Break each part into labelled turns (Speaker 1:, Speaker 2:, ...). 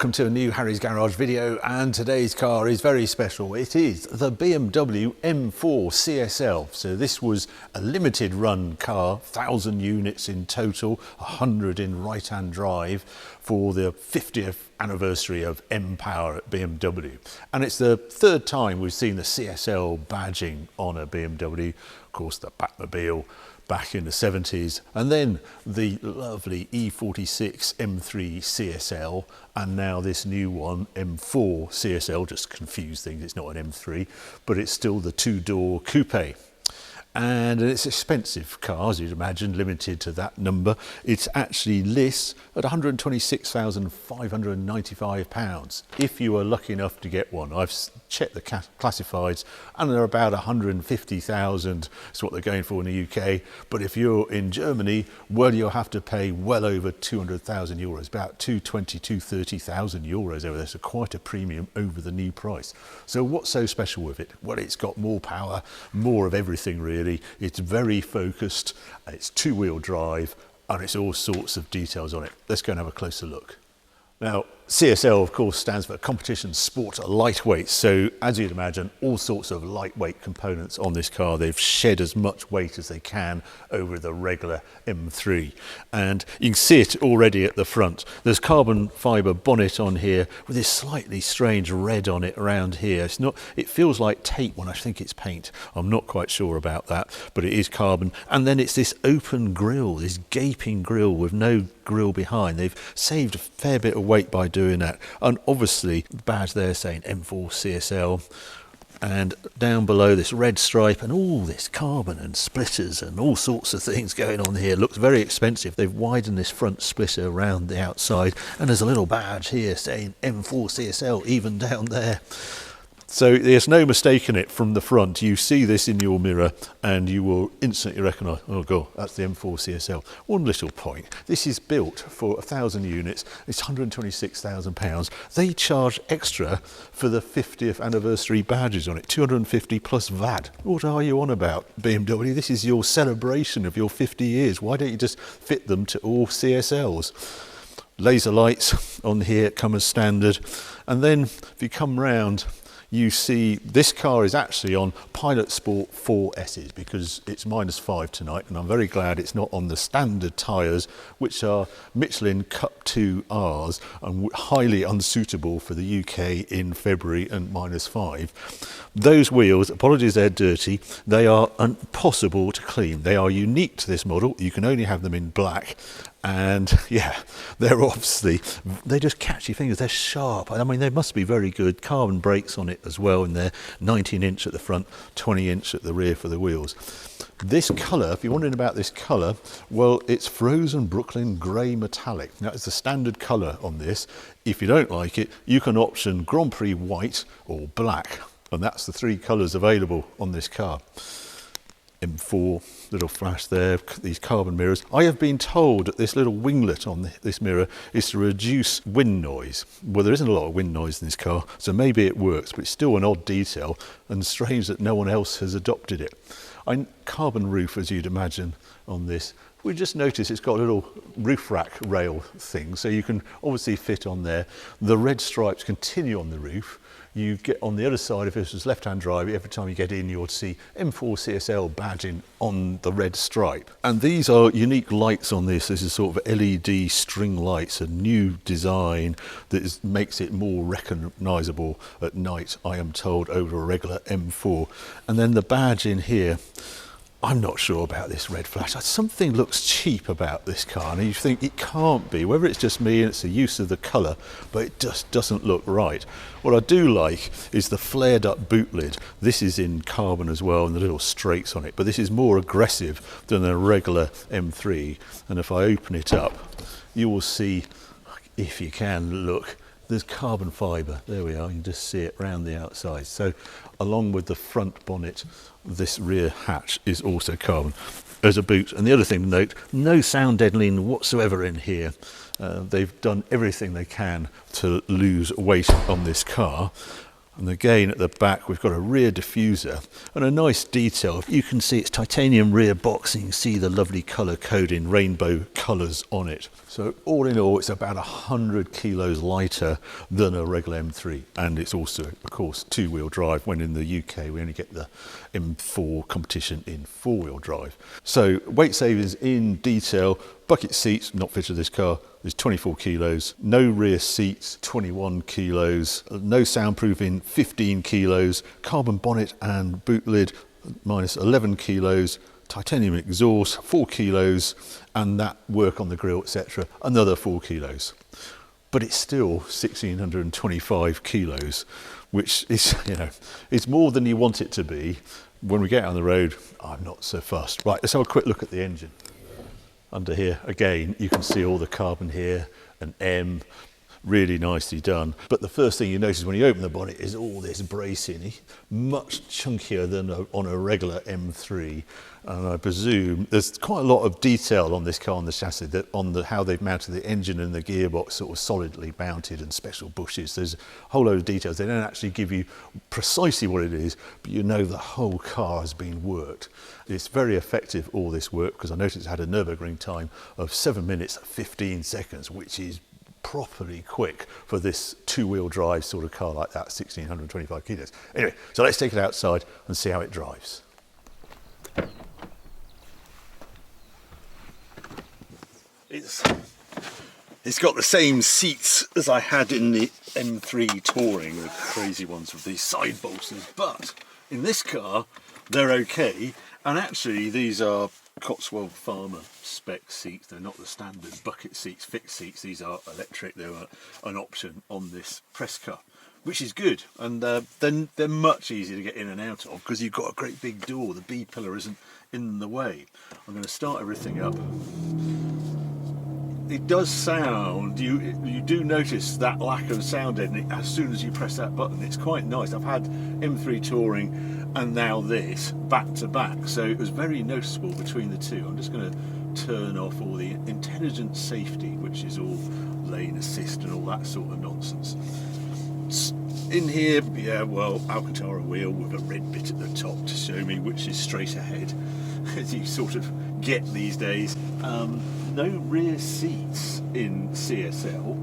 Speaker 1: welcome to a new Harry's Garage video, and today's car is very special. It is the BMW M4 CSL. So this was a limited run car, 1,000 units in total, 100 in right-hand drive for the 50th anniversary of M Power at BMW. And it's the third time we've seen the CSL badging on a BMW. Of course, the Batmobile back in the 70s, and then the lovely E46 M3 CSL, and now this new one, M4 CSL. Just confuse things, it's not an M3, but it's still the two-door coupe. And it's an expensive car, as you'd imagine, limited to that number. It's actually lists at £126,595 if you are lucky enough to get one. I've checked the classifieds and they're about 150,000 is what they're going for in the UK. But if you're in Germany, well, you'll have to pay well over 200,000 euros, about 230,000 euros over there. So quite a premium over the new price. So what's so special with it? Well, it's got more power, more of everything really. It's very focused, it's two-wheel drive, and it's all sorts of details on it. Let's go and have a closer look. Now, CSL, of course, stands for Competition Sport Lightweight. So, as you'd imagine, all sorts of lightweight components on this car. They've shed as much weight as they can over the regular M3. And you can see it already at the front. There's carbon fibre bonnet on here with this slightly strange red on it around here. It's not, it feels like tape when I think it's paint. I'm not quite sure about that, but it is carbon. And then it's this open grille, this gaping grille with no grille behind. They've saved a fair bit of weight by doing that. And obviously the badge there saying M4 CSL, and down below this red stripe and all this carbon and splitters and all sorts of things going on here. Looks very expensive. They've widened this front splitter around the outside, and there's a little badge here saying M4 CSL even down there. So there's no mistaking it from the front. You see this in your mirror and you will instantly recognise, oh god, that's the M4 CSL. One little point, this is built for 1,000 units, it's £126,000. They charge extra for the 50th anniversary badges on it, 250 plus VAT. What are you on about, BMW? This is your celebration of your 50 years. Why don't you just fit them to all CSLs? Laser lights on here come as standard. And then if you come round, you see this car is actually on Pilot Sport 4S's because it's -5 tonight, and I'm very glad it's not on the standard tyres, which are Michelin Cup 2Rs and highly unsuitable for the UK in February and -5. Those wheels, apologies they're dirty, they are impossible to clean. They are unique to this model. You can only have them in black. And yeah, they're obviously, they just catch your fingers, they're sharp. I mean, they must be very good. Carbon brakes on it as well, and they're 19-inch at the front, 20-inch at the rear for the wheels. This colour, if you're wondering about this colour, well, it's Frozen Brooklyn Grey Metallic. Now, it's the standard colour on this. If you don't like it, you can option Grand Prix White or Black, and that's the three colours available on this car. M4, little flash there, these carbon mirrors. I have been told that this little winglet on this mirror is to reduce wind noise. Well, there isn't a lot of wind noise in this car, so maybe it works, but it's still an odd detail, and strange that no one else has adopted it. Carbon roof, as you'd imagine, on this. We just notice it's got a little roof rack rail thing, so you can obviously fit on there. The red stripes continue on the roof. You get on the other side, if this was left-hand drive, every time you get in, you'll see M4 CSL badging on the red stripe. And these are unique lights on this. This is sort of LED string lights, a new design that makes it more recognisable at night, I am told, over a regular M4. And then the badge in here, I'm not sure about this red flash. Something looks cheap about this car, and you think it can't be, whether it's just me and it's the use of the colour, but it just doesn't look right. What I do like is the flared up boot lid. This is in carbon as well, and the little strakes on it, but this is more aggressive than a regular M3. And if I open it up, you will see, if you can look, there's carbon fibre. There we are, you can just see it round the outside. So along with the front bonnet, this rear hatch is also carbon as a boot. And the other thing to note, no sound deadening whatsoever in here. They've done everything they can to lose weight on this car. And again at the back we've got a rear diffuser and a nice detail. You can see it's titanium rear box and you can see the lovely colour coding, rainbow colours on it. So all in all it's about 100 kilos lighter than a regular M3, and it's also of course two-wheel drive, when in the UK we only get the M4 competition in four-wheel drive. So weight savings in detail: bucket seats, not fitted to this car, is 24 kilos, no rear seats, 21 kilos, no soundproofing, 15 kilos, carbon bonnet and boot lid, minus 11 kilos, titanium exhaust, 4 kilos, and that work on the grille, etc., another 4 kilos. But it's still 1,625 kilos, which is, you know, it's more than you want it to be. When we get on the road, I'm not so fussed. Right, let's have a quick look at the engine. Under here, again, you can see all the carbon here, an M, really nicely done. But the first thing you notice when you open the bonnet is all this bracing, much chunkier than on a regular M3. And I presume there's quite a lot of detail on this car, on the chassis, that on how they've mounted the engine and the gearbox, sort of solidly mounted, and special bushes. There's a whole load of details. They don't actually give you precisely what it is, but you know the whole car has been worked. It's very effective, all this work, because I noticed it had a Nürburgring time of 7 minutes 15 seconds, which is properly quick for this two-wheel drive sort of car like that, 1,625 kilos. Anyway, so let's take it outside and see how it drives. It's got the same seats as I had in the M3 Touring, the crazy ones with these side bolsters, but in this car they're okay, and actually these are Cotswold Farmer spec seats. They're not the standard bucket seats, fixed seats. These are electric. They're an option on this press car, which is good, and then they're much easier to get in and out of because you've got a great big door. The B pillar isn't in the way. I'm going to start everything up. It does sound, you do notice that lack of sound in it as soon as you press that button. It's quite nice. I've had M3 Touring and now this back to back, so it was very noticeable between the two. I'm just going to turn off all the intelligent safety, which is all lane assist and all that sort of nonsense. In here, yeah, well, Alcantara wheel with a red bit at the top to show me which is straight ahead, as you sort of get these days. No rear seats in CSL.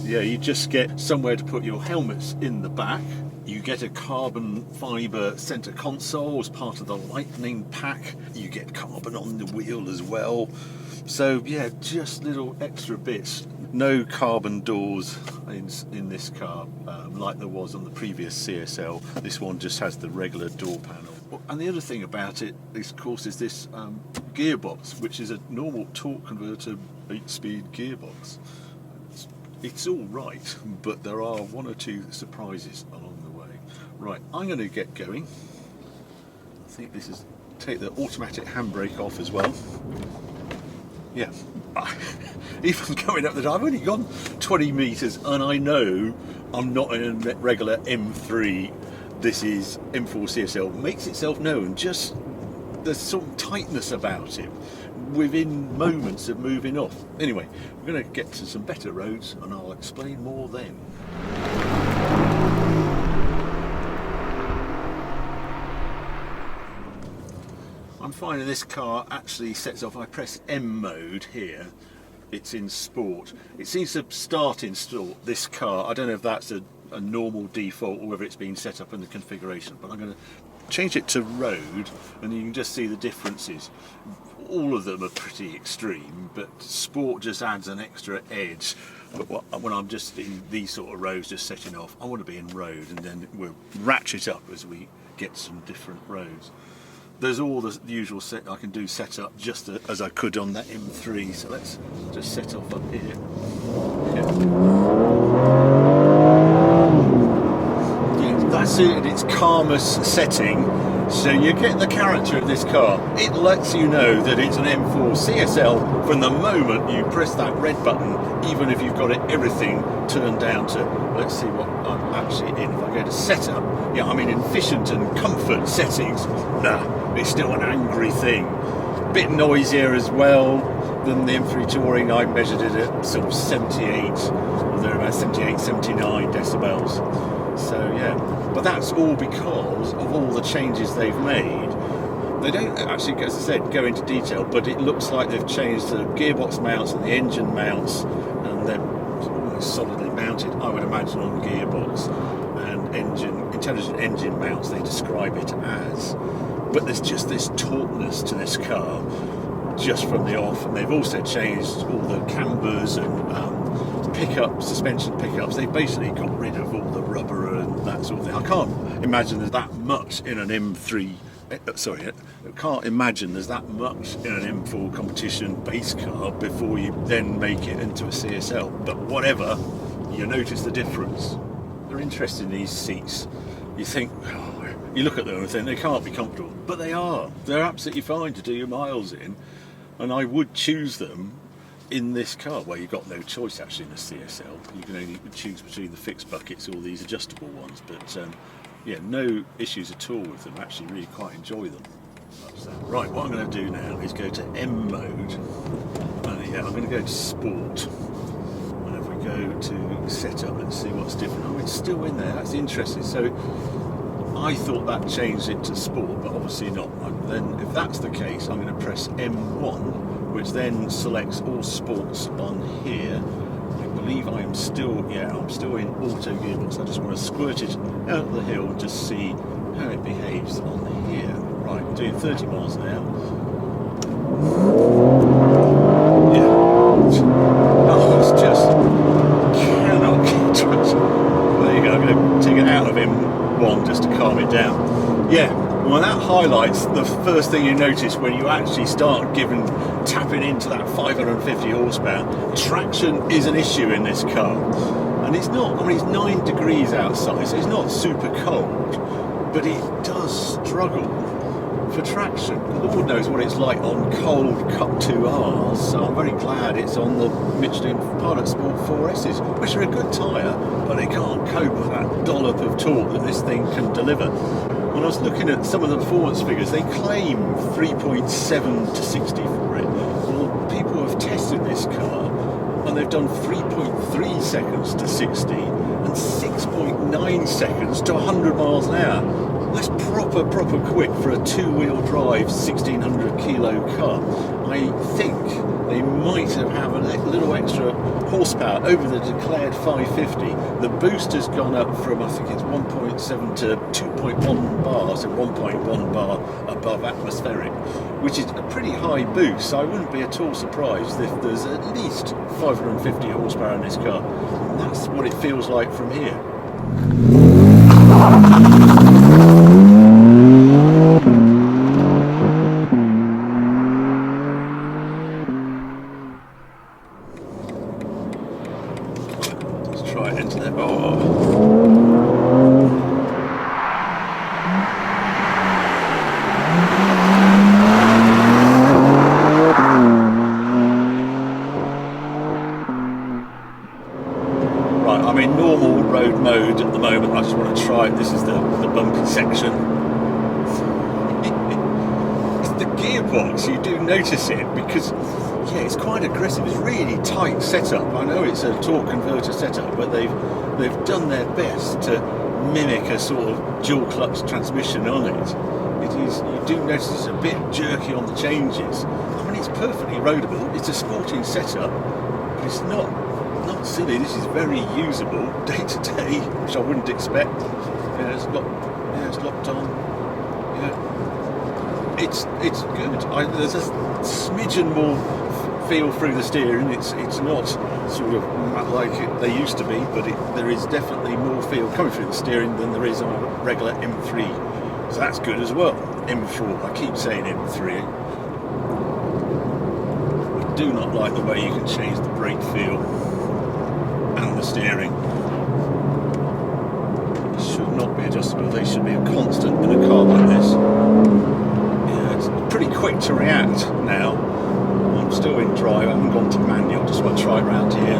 Speaker 1: Yeah, you just get somewhere to put your helmets in the back. You get a carbon fibre centre console as part of the Lightning pack. You get carbon on the wheel as well. So yeah, just little extra bits. No carbon doors in this car, like there was on the previous CSL. This one just has the regular door panel. And the other thing about it, of course, is this gearbox, which is a normal torque converter 8-speed gearbox. It's all right, but there are one or two surprises along the way. Right, I'm going to get going. I think this is, take the automatic handbrake off as well. Yeah, even going up the drive, I've only gone 20 metres, and I know I'm not in a regular M3. This is M4 CSL, makes itself known. Just there's some tightness about it within moments of moving off. Anyway, we're going to get to some better roads and I'll explain more then. I'm finding this car actually sets off. I press M mode here. It's in sport. It seems to start in sport, this car. I don't know if that's a normal default or whether it's been set up in the configuration, but I'm going to change it to road and you can just see the differences. All of them are pretty extreme, but sport just adds an extra edge. But when I'm just in these sort of roads just setting off, I want to be in road, and then we'll ratchet up as we get some different roads. There's all the usual set I can do setup just as I could on that M3, so let's just set off up here. Yeah, that's it in its calmest setting, so you get the character of this car. It lets you know that it's an M4 CSL from the moment you press that red button, even if you've got everything turned down to, let's see what I'm actually in. If I go to setup, yeah, I'm in efficient and comfort settings. Nah, it's still an angry thing. Bit noisier as well than the M3 Touring. I measured it at sort of 78, or there about 78, 79 decibels. So yeah, but that's all because of all the changes they've made. They don't actually, as I said, go into detail, but it looks like they've changed the gearbox mounts and the engine mounts, and they're almost solidly mounted, I would imagine, on the gearbox and intelligent engine mounts, they describe it as. But there's just this tautness to this car just from the off, and they've also changed all the cambers and suspension pickups. They've basically got rid of all the rubber and that sort of thing. I can't imagine there's that much in an M3. I can't imagine there's that much in an M4 competition base car before you then make it into a CSL. But whatever, you notice the difference. They're interested in these seats. You think, you look at them and think they can't be comfortable, but they are. They're absolutely fine to do your miles in, and I would choose them in this car. Well, you've got no choice actually in a CSL. You can only choose between the fixed buckets or these adjustable ones, but yeah, no issues at all with them. I actually really quite enjoy them. Right, what I'm going to do now is go to M mode, and yeah, I'm going to go to sport. And if we go to setup and see what's different, oh, it's still in there. That's interesting. So I thought that changed it to sport, but obviously not. Then, if that's the case, I'm going to press M1, which then selects all sports on here. I believe I am still, I'm still in auto gearbox. I just want to squirt it out the hill and just see how it behaves on here. Right, doing 30 miles an hour. Yeah. Oh, it's just cannot get traction. There you go. I'm going to take it out of M1 just to calm it down. Yeah. Well, that highlights the first thing you notice when you actually start tapping into that 550 horsepower. Traction is an issue in this car, and it's not. I mean, it's 9 degrees outside, so it's not super cold, but it does struggle for traction. Lord knows what it's like on cold Cup 2Rs, so I'm very glad it's on the Michelin Pilot Sport 4Ss, which are a good tyre, but they can't cope with that dollop of torque that this thing can deliver. When I was looking at some of the performance figures, they claim 3.7 to 60 for it. Well, people have tested this car and they've done 3.3 seconds to 60 and 6.9 seconds to 100 miles an hour. That's proper quick for a two-wheel drive 1600 kilo car. I think they might have a little extra horsepower over the declared 550. The boost has gone up from, I think it's 1.7 to 2.1 bars, so 1.1 bar above atmospheric, which is a pretty high boost. So I wouldn't be at all surprised if there's at least 550 horsepower in this car. And that's what it feels like from here. I'm in normal road mode at the moment. I just want to try it. This is the bumpy section. It's the gearbox, you do notice it because it's quite aggressive. It's really tight setup. I know it's a torque converter setup, but they've done their best to mimic a sort of dual clutch transmission on it. It is, you do notice it's a bit jerky on the changes. I mean, it's perfectly roadable. It's a sporting setup, but it's not silly. This is very usable day to day, which I wouldn't expect. It's locked on. It's good. There's a smidgen more feel through the steering. It's not sort of like they used to be, but there is definitely more feel coming through the steering than there is on a regular M3. So that's good as well. M4. I keep saying M3. I do not like the way you can change the brake feel and the steering. It should not be adjustable. They should be a constant in a car like this. Yeah, it's pretty quick to react now. I'm still in drive. I haven't gone to manual. Just want to try it around here.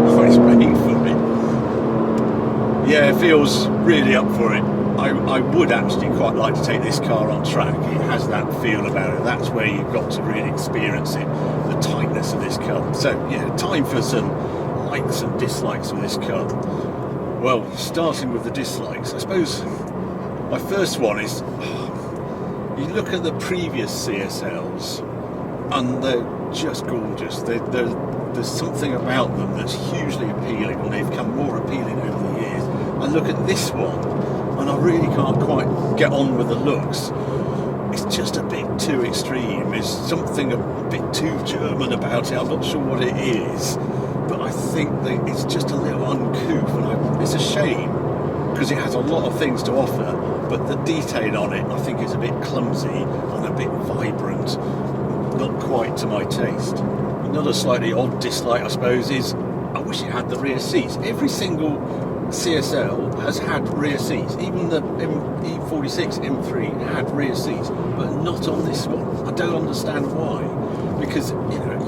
Speaker 1: Oh, it's waiting for me. Yeah, it feels really up for it. I would actually quite like to take this car on track. It has that feel about it. That's where you've got to really experience it, the tightness of this car. So yeah, time for some likes and dislikes of this car. Well, starting with the dislikes, I suppose my first one is, you look at the previous CSLs and they're just gorgeous. There's something about them that's hugely appealing, and they've become more appealing over the years. I look at this one and I really can't quite get on with the looks. It's just a bit too extreme. There's something a bit too German about it. I'm not sure what it is, but I think that it's just a little uncouth, and it's a shame because it has a lot of things to offer, but the detail on it I think is a bit clumsy and a bit vibrant, not quite to my taste. Another slightly odd dislike, I suppose, is I wish it had the rear seats. Every single CSL has had rear seats. Even the E46 M3 had rear seats, but not on this one. I don't understand why. Because,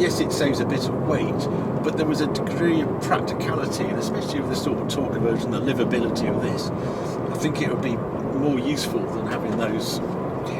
Speaker 1: yes, it saves a bit of weight, but there was a degree of practicality, and especially with the sort of talker version, the livability of this, I think it would be more useful than having those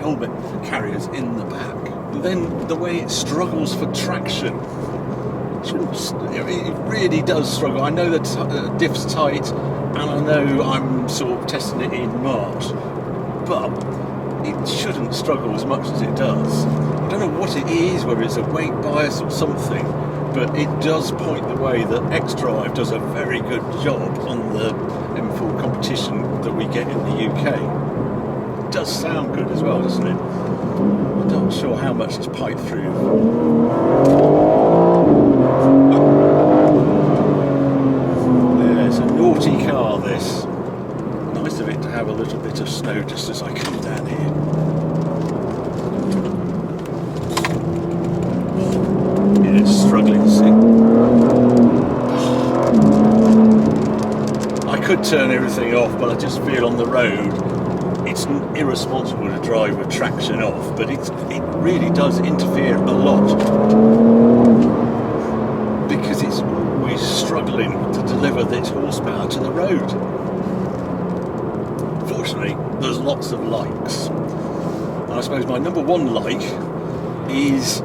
Speaker 1: helmet carriers in the back. Then the way it struggles for traction, it really does struggle. I know that diff's tight, and I know I'm sort of testing it in March, but it shouldn't struggle as much as it does. I don't know what it is, whether it's a weight bias or something, but it does point the way that X-Drive does a very good job on the M4 competition that we get in the UK. It does sound good as well, doesn't it? I'm not sure how much it's piped through. Yeah, it's a naughty car, this. Nice of it to have a little bit of snow just as I come down here. Yeah, it's struggling to see. I could turn everything off, but I just feel on the road it's irresponsible to drive with traction off, but it really does interfere a lot because it's always struggling to deliver its horsepower to the road. Fortunately, there's lots of likes. And I suppose my number one like is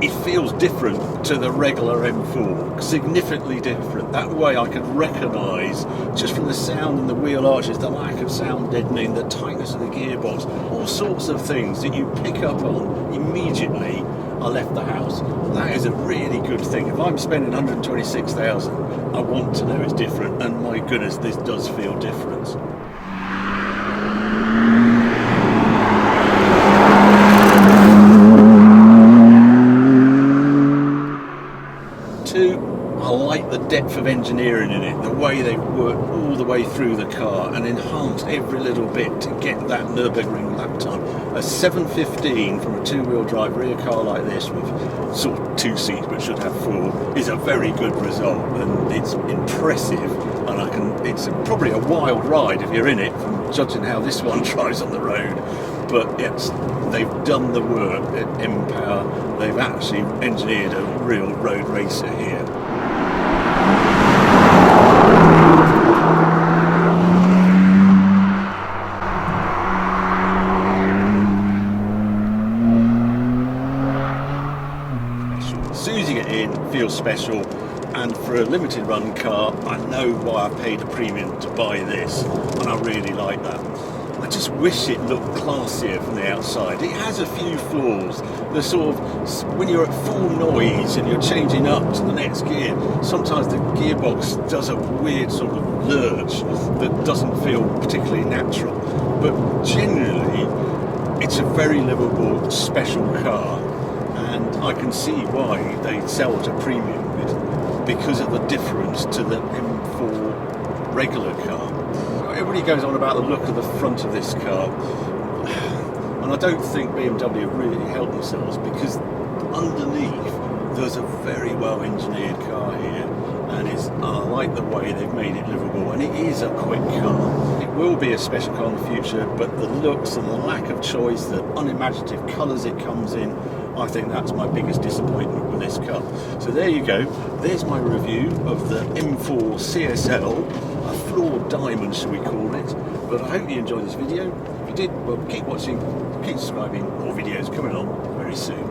Speaker 1: it feels different to the regular M4, significantly different. That way I could recognise, just from the sound and the wheel arches, the lack of sound deadening, the tightness of the gearbox, all sorts of things that you pick up on immediately I left the house. That is a really good thing. If I'm spending 126,000, I want to know it's different, and my goodness, this does feel different. I like the depth of engineering in it, the way they've worked all the way through the car and enhanced every little bit to get that Nürburgring lap time. A 715 from a two-wheel drive rear car like this with sort of 2 seats but should have 4 is a very good result, and it's impressive, and it's probably a wild ride if you're in it, from judging how this one drives on the road. But they've done the work at M-Power. They've actually engineered a real road racer here. As soon as you get in, it feels special. And for a limited run car, I know why I paid a premium to buy this, and I really like that. I just wish it looked classier from the outside. It has a few flaws. The sort of, when you're at full noise and you're changing up to the next gear, sometimes the gearbox does a weird sort of lurch that doesn't feel particularly natural. But generally, it's a very livable, special car, and I can see why they sell at a premium because of the difference to the M4 regular car. Everybody goes on about the look of the front of this car, and I don't think BMW really helped themselves, because underneath there's a very well engineered car here, and I like the way they've made it livable, and it is a quick car. It will be a special car in the future, but the looks and the lack of choice, the unimaginative colours it comes in, I think that's my biggest disappointment with this car. So there you go, there's my review of the M4 CSL, a flawed diamond, shall we call it. But I hope you enjoyed this video. If you did, well, keep watching, keep subscribing, more videos coming on very soon.